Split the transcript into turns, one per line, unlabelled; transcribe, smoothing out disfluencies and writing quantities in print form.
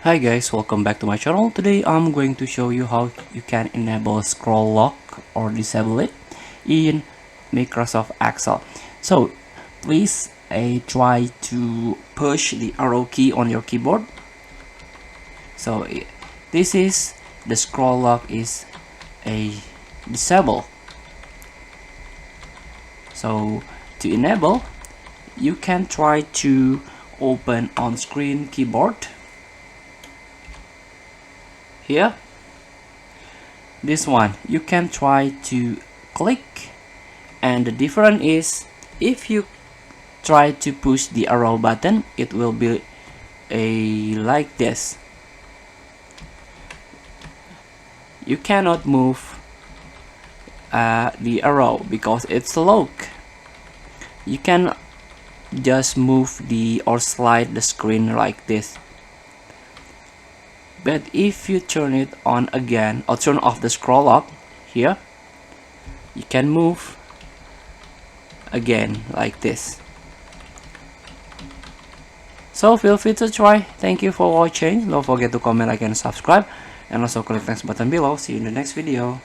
Hi guys, welcome back to my channel. Today I'm going to show you how you can enable scroll lock or disable it in Microsoft Excel. So please try to push the arrow key on your keyboard. So this is the scroll lock is a disable. So to enable, you can try to open on screen keyboard. Here, this one you can try to click, and the difference is if you try to push the arrow button, it will be like this. You cannot move the arrow because it's locked. You can just move the or slide the screen like this. But if you turn it on again or turn off the scroll lock here, you can move again like this. So feel free to try. Thank you for watching. Don't forget to comment, like, and subscribe, and also click the next button below. See you in the next video.